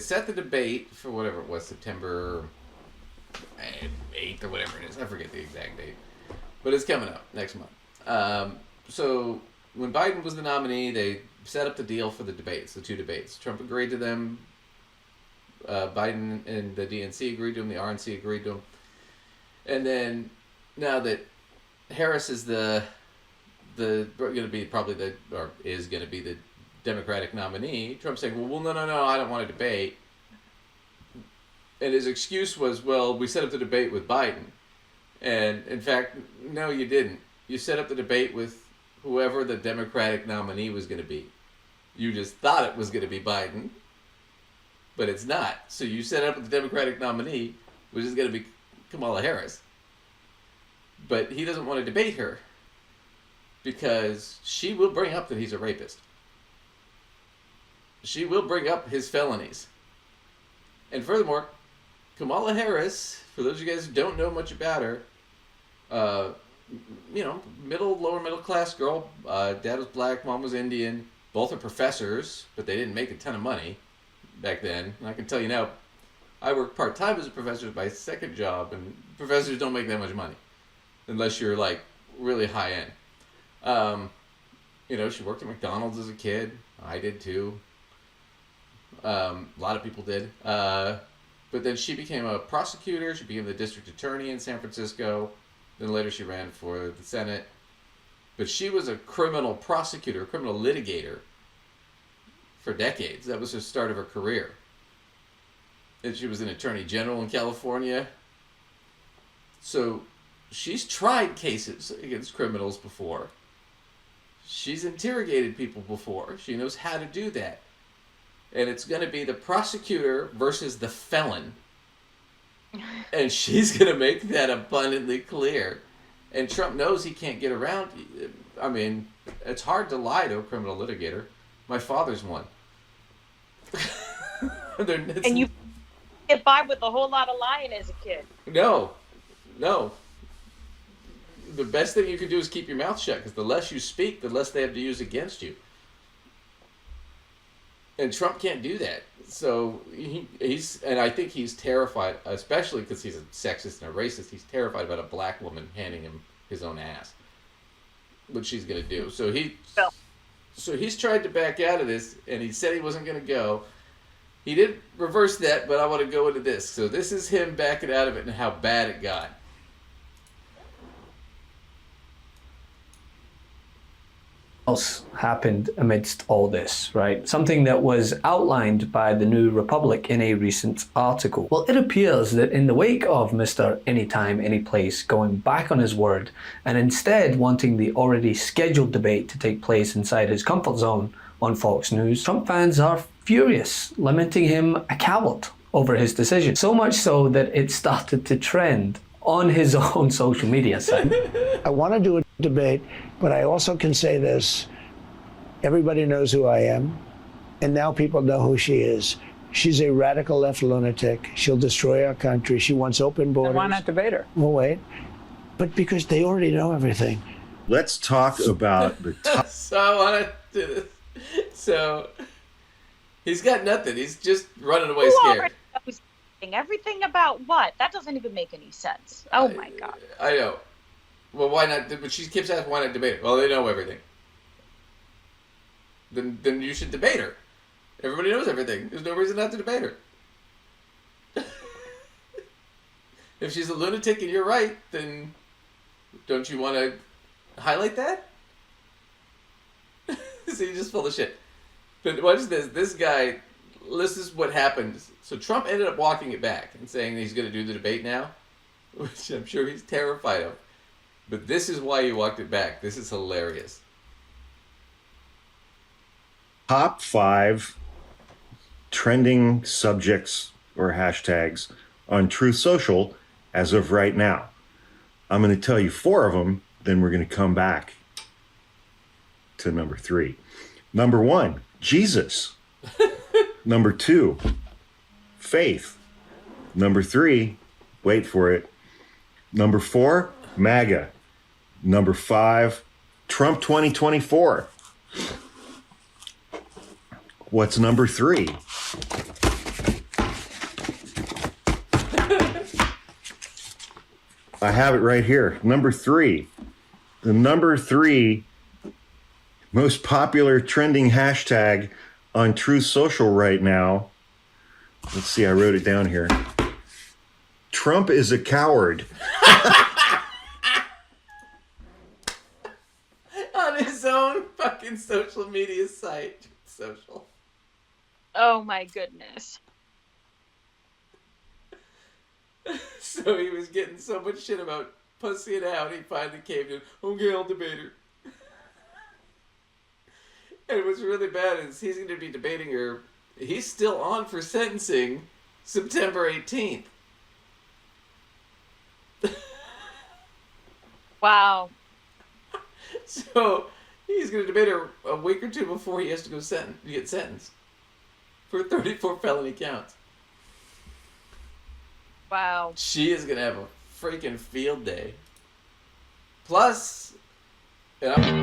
set the debate for whatever it was, September 8th or whatever it is. I forget the exact date. But it's coming up next month. So when Biden was the nominee, they set up the deal for the debates, the two debates. Trump agreed to them. Biden and the DNC agreed to them. The RNC agreed to them. And then now that Harris is going to be the Democratic nominee, Trump's saying, well, no, I don't want to debate. And his excuse was, well, we set up the debate with Biden. And in fact, no, you didn't. You set up the debate with whoever the Democratic nominee was going to be. You just thought it was going to be Biden, but it's not. So you set up the Democratic nominee, which is going to be Kamala Harris. But he doesn't want to debate her because she will bring up that he's a rapist. She will bring up his felonies. And furthermore, Kamala Harris, for those of you guys who don't know much about her, lower middle class girl. Dad was black, mom was Indian. Both are professors, but they didn't make a ton of money back then. And I can tell you now, I work part-time as a professor, my second job, and professors don't make that much money unless you're like really high end. She worked at McDonald's as a kid. I did too. A lot of people did. But then she became a prosecutor. She became the district attorney in San Francisco. Then later she ran for the Senate. But she was a criminal prosecutor, a criminal litigator for decades. That was the start of her career. And she was an attorney general in California. So she's tried cases against criminals before. She's interrogated people before. She knows how to do that. And it's going to be the prosecutor versus the felon. And she's going to make that abundantly clear. And Trump knows he can't get around. I mean, it's hard to lie to a criminal litigator. My father's one. And you get by with a whole lot of lying as a kid. No. The best thing you can do is keep your mouth shut, because the less you speak, the less they have to use against you. And Trump can't do that. So and I think he's terrified, especially because he's a sexist and a racist, he's terrified about a black woman handing him his own ass, what she's going to do. So he's tried to back out of this, and he said he wasn't going to go. He did reverse that, but I want to go into this. So this is him backing out of it and how bad it got. Else happened amidst all this, right? Something that was outlined by the New Republic in a recent article. Well, it appears that in the wake of Mr. Anytime, Anyplace going back on his word and instead wanting the already scheduled debate to take place inside his comfort zone on Fox News, Trump fans are furious, lamenting him a coward over his decision. So much so that it started to trend on his own social media site. I want to do a debate, but I also can say this. Everybody knows who I am, and now people know who she is. She's a radical left lunatic. She'll destroy our country. She wants open borders. Then why not debate her? Well, wait. But because they already know everything. Let's talk about the top. So I want to do this. So he's got nothing. He's just running away scared. Everything about what? That doesn't even make any sense. Oh my God. I know. Well, why not? But she keeps asking, why not debate her? Well, they know everything. Then you should debate her. Everybody knows everything. There's no reason not to debate her. If she's a lunatic and you're right, then don't you want to highlight that? So you're just full of shit. But watch this. This guy, this is what happened. So Trump ended up walking it back and saying he's going to do the debate now, which I'm sure he's terrified of. But this is why he walked it back. This is hilarious. Top 5 trending subjects or hashtags on Truth Social as of right now. I'm going to tell you 4 of them, then we're going to come back to number 3. Number 1, Jesus. Number 2, faith. Number 3, wait for it. Number 4, MAGA. Number 5, Trump 2024. What's number 3? I have it right here. Number 3. The number 3 most popular trending hashtag on Truth Social right now. Let's see, I wrote it down here. Trump is a coward. On his own fucking social media site. Social. Oh my goodness. So he was getting so much shit about pussying out, he finally caved in. Okay, I'll debate her. And what's really bad is he's going to be debating her. He's still on for sentencing September 18th. Wow. So he's going to debate her a week or two before he has to go get sentenced for 34 felony counts. Wow. She is going to have a freaking field day. Plus, and I'm...